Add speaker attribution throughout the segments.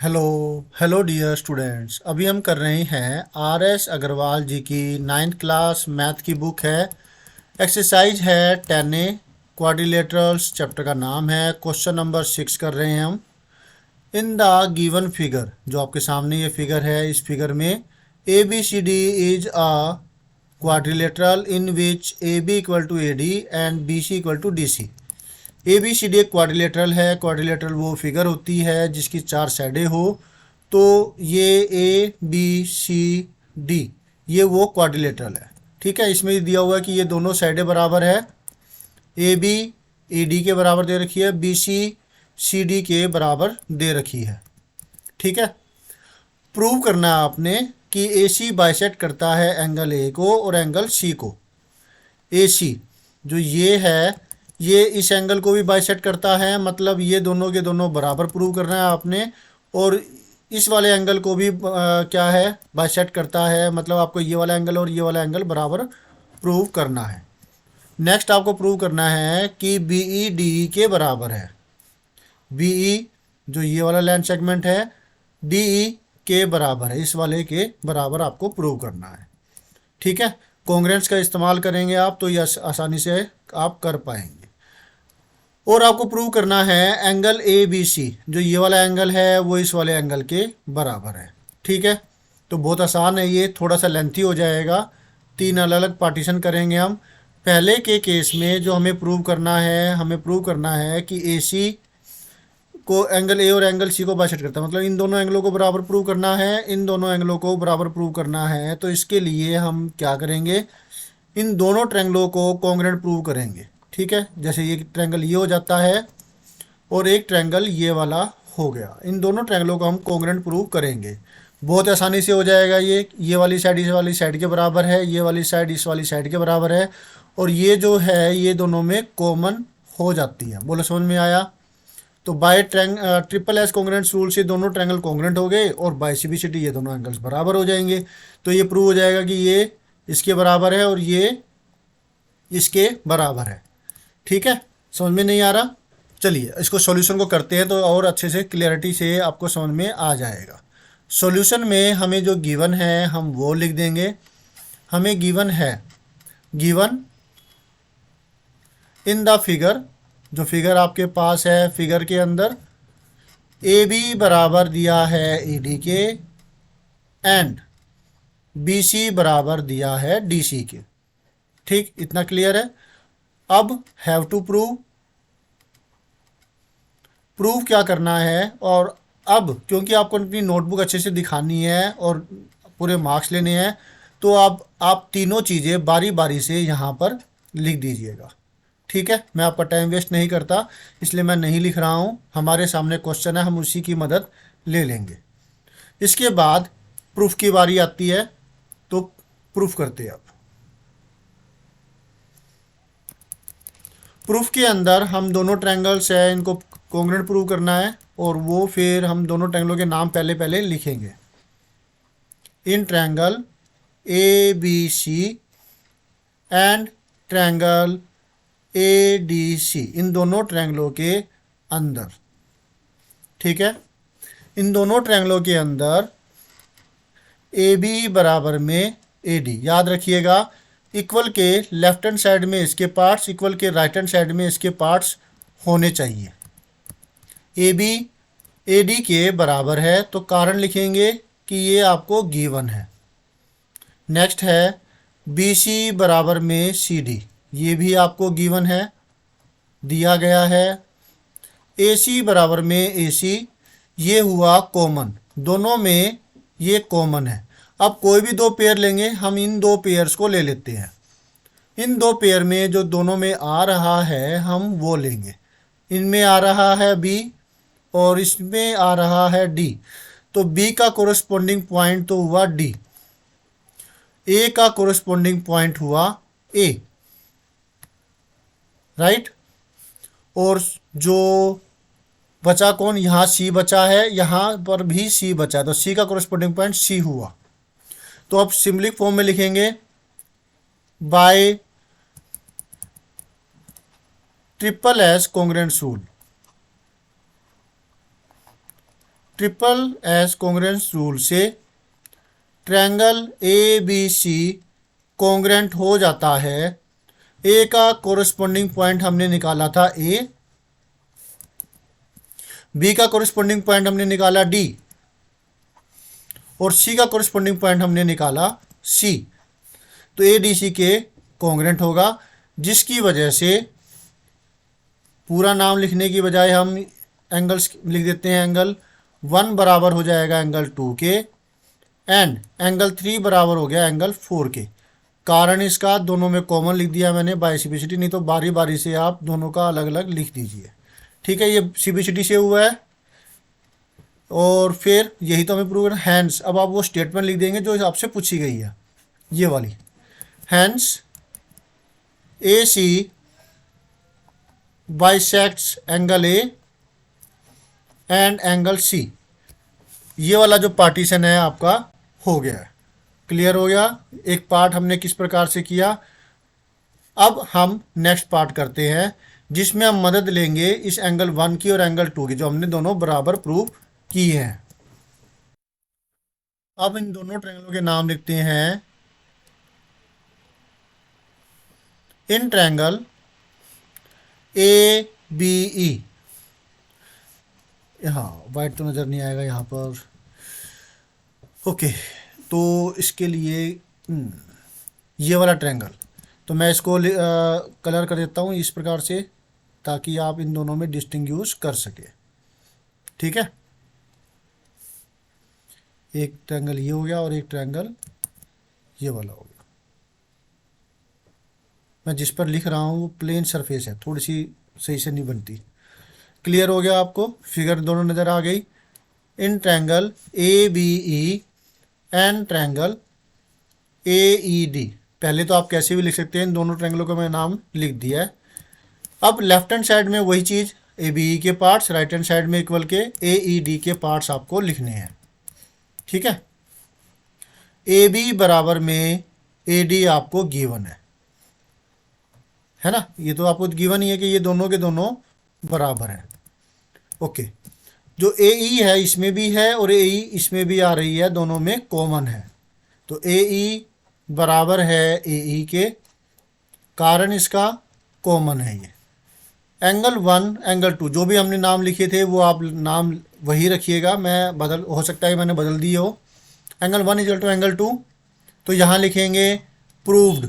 Speaker 1: Hello hello dear students. अभी हम कर रहे हैं आर एस अग्रवाल जी की 9th क्लास मैथ की बुक है। एक्सरसाइज है 10A क्वाड्रिलेटरल्स। चैप्टर का नाम है। क्वेश्चन नंबर 6 कर रहे हैं हम। इन द गिवन फिगर, जो आपके सामने ये फिगर है, इस फिगर में A B C D is a quadrilateral in which A B equal to A D and B C equal to D C. A B C D एक quadrilateral है। Quadrilateral वो फिगर होती है जिसकी 4 साइडें हो। तो ये ए बी सी डी, ये वो क्वाड्रिलेटरल है। ठीक है, इसमें दिया हुआ है कि ये दोनों साइडें बराबर है। ए बी ए डी के बराबर दे रखी है, बी सी सी डी के बराबर दे रखी है। ठीक है, प्रूव करना है आपने कि ए सी बाइसेक्ट करता है एंगल ए को और एंगल सी को। ए सी जो ये है, ये इस एंगल को भी बाइसेक्ट करता है, मतलब ये दोनों के दोनों बराबर प्रूव करना है आपने। और इस वाले एंगल को भी क्या है, बाइसेक्ट करता है, मतलब आपको ये वाला एंगल और ये वाला एंगल बराबर प्रूव करना है। नेक्स्ट आपको प्रूव करना है कि बी ई डी ई के बराबर है। बी ई जो ये वाला लाइन सेगमेंट है, डी ई के बराबर है, इस वाले के बराबर आपको प्रूव करना है। ठीक है, कॉन्ग्रेंस का इस्तेमाल करेंगे आप तो ये आसानी से आप कर पाएंगे। और आपको प्रूव करना है एंगल ए बी सी, जो ये वाला एंगल है वो इस वाले एंगल के बराबर है। ठीक है, तो बहुत आसान है, ये थोड़ा सा लेंथी हो जाएगा। 3 अलग अलग पार्टीशन करेंगे हम। पहले के केस में जो हमें प्रूव करना है, हमें प्रूव करना है कि ए सी को एंगल ए और एंगल सी को बाइसेक्ट करता है, मतलब इन दोनों एंगलों को बराबर प्रूव करना है, इन दोनों एंगलों को बराबर प्रूव करना है। तो इसके लिए हम क्या करेंगे, इन दोनों ट्रायंगलों को कॉन्ग्रुएंट प्रूव करेंगे। ठीक है, जैसे ये ट्रायंगल ये हो जाता है और एक ट्रायंगल ये वाला हो गया, इन दोनों ट्रायंगलों को हम कॉन्ग्रुएंट प्रूव करेंगे। बहुत आसानी से हो जाएगा। ये वाली साइड इस वाली साइड के बराबर है, ये वाली साइड इस वाली साइड के बराबर है, और ये जो है ये दोनों में कॉमन हो जाती है। बोलो समझ में आया? तो by triple S congruence rule से दोनों ट्रायंगल कॉन्ग्रुएंट हो गए, और by C B C D ये दोनों एंगल्स बराबर हो जाएंगे। तो ये प्रूव हो जाएगा कि ये इसके बराबर है और ये इसके बराबर है। ठीक है, समझ में नहीं आ रहा? चलिए इसको सॉल्यूशन को करते हैं तो और अच्छे से क्लियरिटी से आपको समझ में आ जाएगा। सॉल्यूशन में हमें जो गिवन है हम वो लिख देंगे। हमें गिवन है, गिवन इन द फिगर, जो फिगर आपके पास है, फिगर के अंदर ए बी बराबर दिया है ई डी के एंड बी सी बराबर दिया है डी सी के। ठीक, इतना क्लियर है। अब हैव टू प्रूव, प्रूव क्या करना है। और अब क्योंकि आपको अपनी नोटबुक अच्छे से दिखानी है और पूरे मार्क्स लेने हैं, तो आप तीनों चीज़ें बारी बारी से यहाँ पर लिख दीजिएगा। ठीक है, मैं आपका टाइम वेस्ट नहीं करता, इसलिए मैं नहीं लिख रहा हूँ। हमारे सामने क्वेश्चन है, हम उसी की मदद ले लेंगे। इसके बाद प्रूफ की बारी आती है, तो प्रूफ करते हैं। अब प्रूफ के अंदर हम दोनों ट्रायंगल्स है, इनको कॉन्ग्रुएंट प्रूव करना है, और वो फिर हम दोनों ट्रायंगलों के नाम पहले पहले लिखेंगे। इन triangle A B C and triangle A D C, इन दोनों ट्रायंगलों के अंदर। ठीक है, इन दोनों ट्रायंगलों के अंदर ए बी बराबर में ए डी, याद रखिएगा। इक्वल के लेफ्ट हैंड साइड में इसके पार्ट्स, इक्वल के राइट हैंड साइड में इसके पार्ट्स होने चाहिए। ए बी ए डी के बराबर है, तो कारण लिखेंगे कि ये आपको गिवन है। नेक्स्ट है बी सी बराबर में सी डी, ये भी आपको गिवन है, दिया गया है। ए सी बराबर में ए सी, ये हुआ कॉमन, दोनों में ये कॉमन है। अब कोई भी दो पेयर लेंगे, हम इन दो पेयर्स को ले लेते हैं। इन दो पेयर में जो दोनों में आ रहा है हम वो लेंगे। इनमें आ रहा है बी और इसमें आ रहा है डी, तो बी का कोरस्पोंडिंग पॉइंट तो हुआ डी, ए का कोरस्पोंडिंग पॉइंट हुआ ए, राइट। और जो बचा कौन, यहाँ सी बचा है, यहाँ पर भी सी बचा है, तो सी का कोरस्पोंडिंग पॉइंट सी हुआ। तो अब सिंबलिक फॉर्म में लिखेंगे by triple S congruence rule. Triple S congruence rule से triangle A B C congruent हो जाता है। ए का कोरिस्पोंडिंग पॉइंट हमने निकाला था ए, बी का कोरिस्पोंडिंग पॉइंट हमने निकाला डी, और सी का कोरिस्पोंडिंग पॉइंट हमने निकाला सी। तो ए डी सी के कॉन्ग्रेंट होगा, जिसकी वजह से पूरा नाम लिखने की बजाय हम एंगल्स लिख देते हैं। एंगल 1 बराबर हो जाएगा एंगल 2 के, एंड एंगल 3 बराबर हो गया एंगल 4 के। कारण इसका दोनों में कॉमन लिख दिया मैंने बाय सीबीसीटी, नहीं तो बारी बारी से आप दोनों का अलग अलग लिख दीजिए। ठीक है, ये सीबीसीटी से हुआ है, और फिर यही तो हमें प्रूव करना। हैंस, अब आप वो स्टेटमेंट लिख देंगे जो आपसे पूछी गई है, ये वाली। Hence A C bisects angle A and angle C, ये वाला जो पार्टीशन है आपका हो गया है। क्लियर हो गया। एक पार्ट हमने किस प्रकार से किया। अब हम नेक्स्ट पार्ट करते हैं, जिसमें हम मदद लेंगे इस एंगल 1 की और एंगल 2 की, जो हमने दोनों बराबर प्रूव की हैं। अब इन दोनों ट्रायंगलों के नाम लिखते हैं। इन ट्रायंगल ए बी ई, हाँ वाइट तो नज़र नहीं आएगा यहाँ पर। ओके, तो इसके लिए ये वाला ट्रायंगल, तो मैं इसको कलर कर देता हूँ इस प्रकार से, ताकि आप इन दोनों में डिस्टिंग्विश कर सके। ठीक है, एक ट्रायंगल ये हो गया और एक ट्रायंगल ये वाला हो गया। मैं जिस पर लिख रहा हूँ वो प्लेन सरफेस है, थोड़ी सी सही से नहीं बनती। क्लियर हो गया आपको, फिगर दोनों नज़र आ गई। In triangle A B E and triangle A E D, पहले तो आप कैसे भी लिख सकते हैं, इन दोनों ट्रायंगलों का मैं नाम लिख दिया है। अब लेफ्ट हैंड साइड में वही चीज़, ए बी ई के पार्ट्स, राइट हैंड साइड में इक्वल के ए ई डी के पार्ट्स आपको लिखने हैं। ठीक है, ए बी बराबर में ए डी आपको गिवन है ना, ये तो आपको गिवन ही है कि ये दोनों के दोनों बराबर हैं। ओके, जो ए ई है इसमें भी है और ए ई इसमें भी आ रही है, दोनों में कॉमन है। तो ए ई बराबर है ए ई के, कारण इसका कॉमन है ये। एंगल 1 एंगल 2 जो भी हमने नाम लिखे थे वो आप नाम वही रखिएगा, मैं बदल, हो सकता है मैंने बदल दिए हो। एंगल 1 इक्वल टू एंगल 2, तो यहाँ लिखेंगे प्रूव्ड,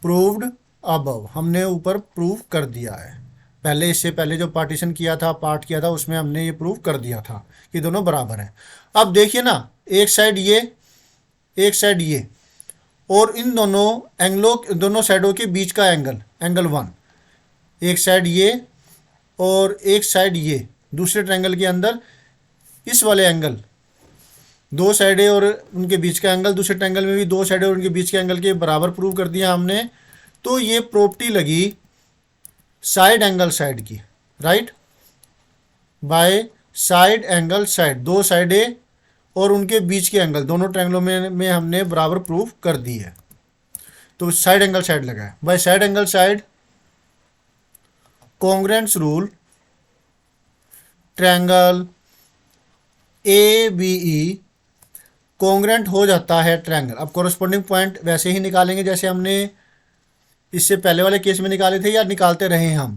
Speaker 1: प्रूव्ड अबव, हमने ऊपर प्रूव कर दिया है। पहले, इससे पहले जो पार्टीशन किया था, पार्ट किया था, उसमें हमने ये प्रूव कर दिया था कि दोनों बराबर हैं। अब देखिए ना, एक साइड ये, एक साइड ये, और इन दोनों एंगलों, दोनों साइडों के बीच का एंगल, एंगल 1, एक साइड ये और एक साइड ये, दूसरे ट्रायंगल के अंदर इस वाले एंगल, दो साइडें और उनके बीच का एंगल, दूसरे ट्रायंगल में भी दो साइडें और उनके बीच के एंगल के बराबर प्रूव कर दिया हमने। तो ये प्रॉपर्टी लगी साइड एंगल साइड की, right, bye side angle side, दो साइडें और उनके बीच के एंगल दोनों ट्रायंगलों में हमने बराबर प्रूव कर दी है। तो साइड एंगल साइड लगा है, by side angle side congruence rule triangle A B E congruent हो जाता है ट्रायंगल। अब कोरिस्पोंडिंग पॉइंट वैसे ही निकालेंगे जैसे हमने इससे पहले वाले केस में निकाले थे, या निकालते रहे हम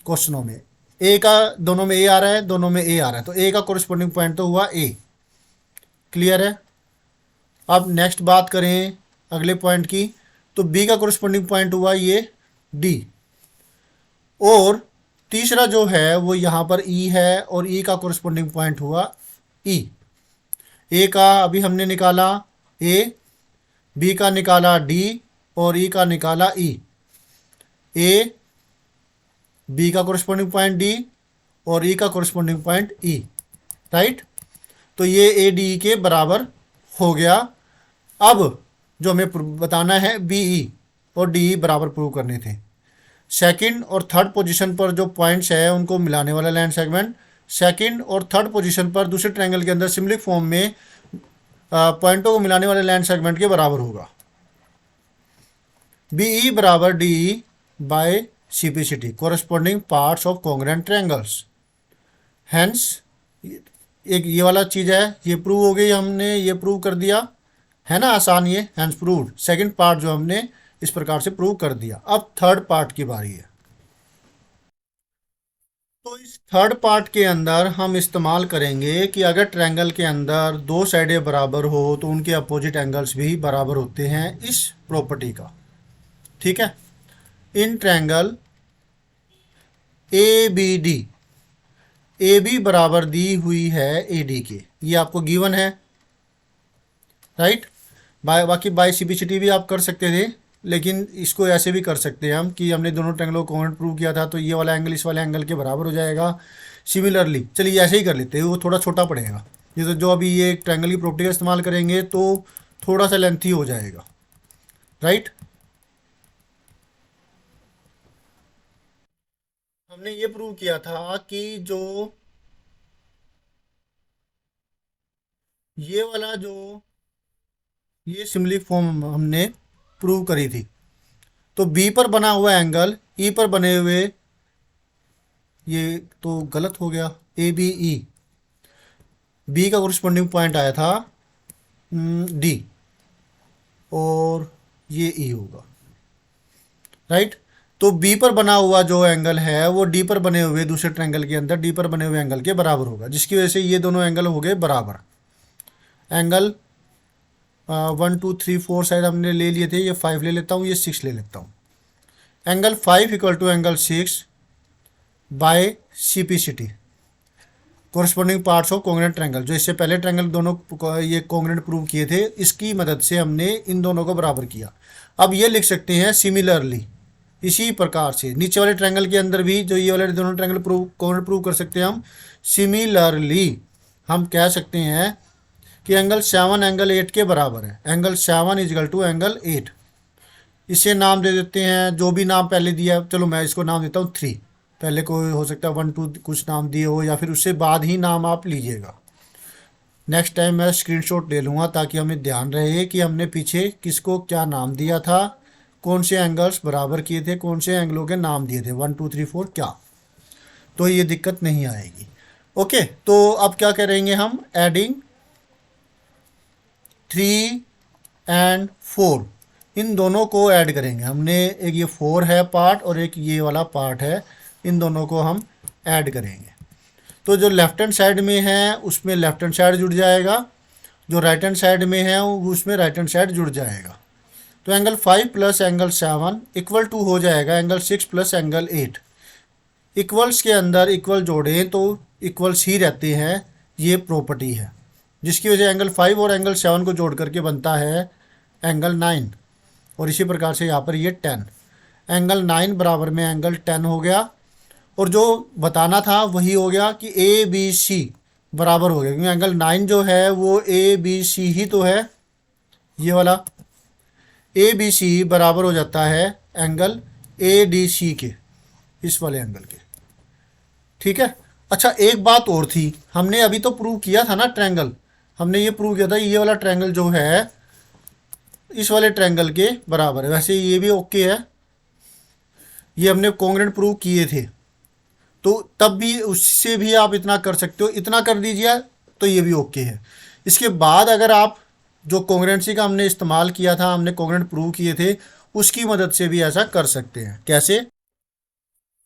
Speaker 1: क्वेश्चनों में। ए का दोनों में ए आ रहा है, दोनों में ए आ रहा है, तो ए का कोरिस्पोंडिंग पॉइंट तो हुआ ए। क्लियर है। अब नेक्स्ट बात करें अगले पॉइंट की, तो बी का कोरिस्पोंडिंग पॉइंट हुआ ये डी, और तीसरा जो है वो यहाँ पर ई है, और ई का कोरिस्पोंडिंग पॉइंट हुआ ई। ए का अभी हमने निकाला ए, बी का निकाला डी, और ई का निकाला ई। ए, बी का कोरिस्पोंडिंग पॉइंट डी, और ई का कोरिस्पोंडिंग पॉइंट ई, राइट। तो ये ए डी के बराबर हो गया। अब जो हमें बताना है बी ई और डी ई बराबर प्रूव करने थे। सेकंड और थर्ड पोजीशन पर जो पॉइंट्स है उनको मिलाने वाला लाइन सेगमेंट सेकंड और थर्ड पोजीशन पर दूसरे ट्रायंगल के अंदर सिम्बॉलिक फॉर्म में पॉइंटों को मिलाने वाले लाइन सेगमेंट के बराबर होगा। बी ई बराबर D E bye CPCT, corresponding parts of congruent triangles. Hence एक ये वाला चीज़ है, ये प्रूव हो गई, हमने ये प्रूव कर दिया है ना, आसान ये, हैंस प्रूव्ड। सेकंड पार्ट जो हमने इस प्रकार से प्रूव कर दिया। अब थर्ड पार्ट की बारी है। तो इस थर्ड पार्ट के अंदर हम इस्तेमाल करेंगे कि अगर ट्रायंगल के अंदर दो साइडें बराबर हो तो उनके अपोजिट एंगल्स भी बराबर होते हैं, इस प्रॉपर्टी का। ठीक है, in triangle A B D, A B बराबर दी हुई है ए डी के, ये आपको गिवन है, राइट। बाकी बाय सिम्प्लिसिटी भी आप कर सकते थे, लेकिन इसको ऐसे भी कर सकते हैं हम कि हमने दोनों ट्रायंगलों को कॉन्ग्रुएंट प्रूव किया था, तो ये वाला एंगल इस वाले एंगल के बराबर हो जाएगा। सिमिलरली चलिए ऐसे ही कर लेते हैं, वो थोड़ा छोटा पड़ेगा। जैसे जो अभी ये ट्रायंगल की प्रॉपर्टी का इस्तेमाल करेंगे तो थोड़ा सा लेंथी हो जाएगा, राइट। हमने ये प्रूव किया था कि जो ये वाला जो ये सिमिली फॉर्म हमने प्रूव करी थी, तो बी पर बना हुआ एंगल ई पर बने हुए, ये तो गलत हो गया, ए बी ई, बी का कोरिस्पोंडिंग पॉइंट आया था डी, और ये ई होगा, राइट। तो बी पर बना हुआ जो एंगल है वो डी पर बने हुए दूसरे ट्रायंगल के अंदर डी पर बने हुए एंगल के बराबर होगा, जिसकी वजह से ये दोनों एंगल हो गए बराबर। एंगल 1 2 3 4 शायद हमने ले लिए थे, ये 5 ले लेता हूँ, ये 6 ले लेता हूँ। Angle 5 equal to angle 6 by CPCT, corresponding parts of congruent triangle. जो इससे पहले ट्रायंगल दोनों ये कॉन्ग्रुएंट प्रूव किए थे, इसकी मदद से हमने इन दोनों को बराबर किया। अब ये लिख सकते हैं सिमिलरली, इसी प्रकार से नीचे वाले ट्रायंगल के अंदर भी जो ये वाले दोनों ट्रायंगल कॉन्ग्रुएंट प्रूव कर सकते हैं हम। सिमिलरली हम कह सकते हैं कि एंगल 7 एंगल 8 के बराबर है। एंगल 7 इजकल टू एंगल 8, इसे नाम दे देते हैं, जो भी नाम पहले दिया, चलो मैं इसको नाम देता हूँ 3, पहले कोई हो सकता है 1 2 कुछ नाम दिए हो, या फिर उससे बाद ही नाम आप लीजिएगा। नेक्स्ट टाइम मैं स्क्रीनशॉट ले लूँगा ताकि हमें ध्यान रहे कि हमने पीछे किसको क्या नाम दिया था, कौन से एंगल्स बराबर किए थे, कौन से एंगलों के नाम दिए थे, 1 2 3 4 क्या, तो ये दिक्कत नहीं आएगी। ओके, तो अब क्या करेंगे हम, एडिंग 3 एंड 4, इन दोनों को ऐड करेंगे हमने। एक ये 4 है पार्ट और एक ये वाला पार्ट है, इन दोनों को हम ऐड करेंगे। तो जो लेफ्ट हैंड साइड में है उसमें लेफ्ट हैंड साइड जुड़ जाएगा, जो राइट हैंड साइड में है उसमें राइट हैंड साइड जुड़ जाएगा। तो angle 5 plus angle 7 equal to हो जाएगा एंगल 6 प्लस एंगल 8। इक्वल्स के अंदर इक्वल जोड़ें तो इक्वल्स ही रहते हैं, ये प्रॉपर्टी है, जिसकी वजह एंगल 5 और एंगल 7 को जोड़ करके बनता है एंगल 9, और इसी प्रकार से यहाँ पर ये 10, एंगल 9 बराबर में एंगल 10 हो गया। और जो बताना था वही हो गया कि ए बी सी बराबर हो गया, क्योंकि एंगल 9 जो है वो ए बी सी ही तो है, ये वाला ए बी सी बराबर हो जाता है एंगल ए डी सी के, इस वाले एंगल के। ठीक है, अच्छा एक बात और थी, हमने अभी तो प्रूव किया था ना ट्रायंगल, हमने ये प्रूव किया था ये वाला ट्रायंगल जो है इस वाले ट्रायंगल के बराबर है। वैसे ये भी ओके है, ये हमने कॉन्ग्रुएंट प्रूव किए थे, तो तब भी उससे भी आप इतना कर सकते हो, इतना कर दीजिए तो ये भी ओके है। इसके बाद अगर आप जो कॉन्ग्रुएंसी का हमने इस्तेमाल किया था, हमने कॉन्ग्रुएंट प्रूव किए थे, उसकी मदद से भी ऐसा कर सकते हैं। कैसे?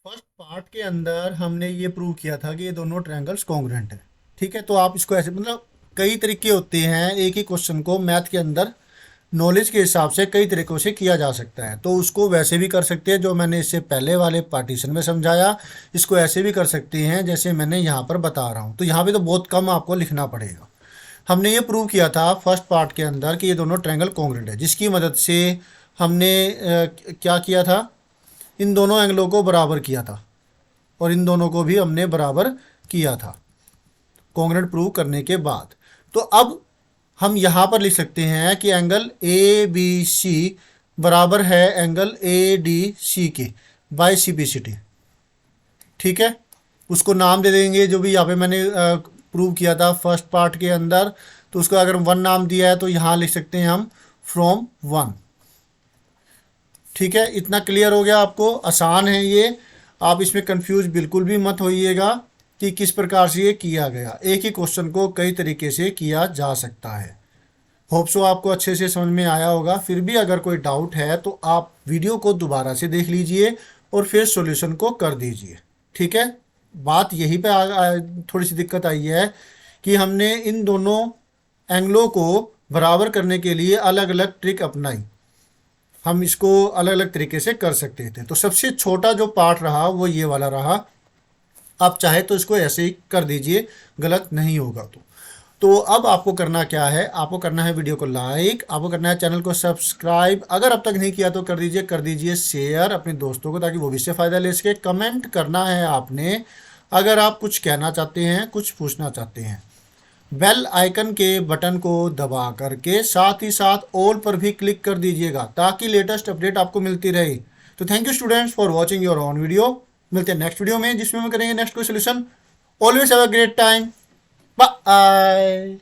Speaker 1: फर्स्ट पार्ट के अंदर हमने ये प्रूव किया था कि ये दोनों ट्रायंगल्स कॉन्ग्रुएंट है। ठीक है, तो आप इसको ऐसे, मतलब कई तरीके होते हैं, एक ही क्वेश्चन को मैथ के अंदर नॉलेज के हिसाब से कई तरीक़ों से किया जा सकता है। तो उसको वैसे भी कर सकते हैं जो मैंने इससे पहले वाले पार्टीशन में समझाया, इसको ऐसे भी कर सकते हैं जैसे मैंने यहाँ पर बता रहा हूँ। तो यहाँ पे तो बहुत कम आपको लिखना पड़ेगा। हमने ये प्रूव किया था फर्स्ट पार्ट के अंदर कि ये दोनों ट्रायंगल कॉन्ग्रुएंट है, जिसकी मदद से हमने क्या किया था, इन दोनों एंगलों को बराबर किया था, और इन दोनों को भी हमने बराबर किया था कॉन्ग्रुएंट प्रूव करने के बाद। तो अब हम यहाँ पर लिख सकते हैं कि एंगल ए बी सी बराबर है एंगल ए डी सी के बाय सीपीसिटी। ठीक है, उसको नाम दे देंगे जो भी यहाँ पे मैंने प्रूव किया था फर्स्ट पार्ट के अंदर, तो उसको अगर 1 नाम दिया है तो यहाँ लिख सकते हैं हम फ्रॉम 1। ठीक है, इतना क्लियर हो गया आपको, आसान है ये, आप इसमें कंफ्यूज बिल्कुल भी मत होइएगा। कि किस प्रकार से ये किया गया। एक ही क्वेश्चन को कई तरीके से किया जा सकता है। होप सो आपको अच्छे से समझ में आया होगा। फिर भी अगर कोई डाउट है तो आप वीडियो को दोबारा से देख लीजिए और फिर सॉल्यूशन को कर दीजिए। ठीक है, बात यहीं पे थोड़ी सी दिक्कत आई है कि हमने इन दोनों एंगलों को बराबर करने के लिए अलग अलग ट्रिक अपनाई। हम इसको अलग अलग तरीके से कर सकते थे। तो सबसे छोटा जो पार्ट रहा वो ये वाला रहा। आप चाहे तो इसको ऐसे ही कर दीजिए, गलत नहीं होगा। तो अब आपको करना क्या है, आपको करना है वीडियो को लाइक, आपको करना है चैनल को सब्सक्राइब, अगर अब तक नहीं किया तो कर दीजिए शेयर अपने दोस्तों को ताकि वो भी इससे फ़ायदा ले सके। कमेंट करना है आपने अगर आप कुछ कहना चाहते हैं, कुछ पूछना चाहते हैं। बेल आइकन के बटन को दबा करके साथ ही साथ ऑल पर भी क्लिक कर दीजिएगा ताकि लेटेस्ट अपडेट आपको मिलती रहे। तो thank you students for watching your on video. मिलते हैं नेक्स्ट वीडियो में जिसमें हम करेंगे नेक्स्ट कोई solution. Always have a great time. Bye.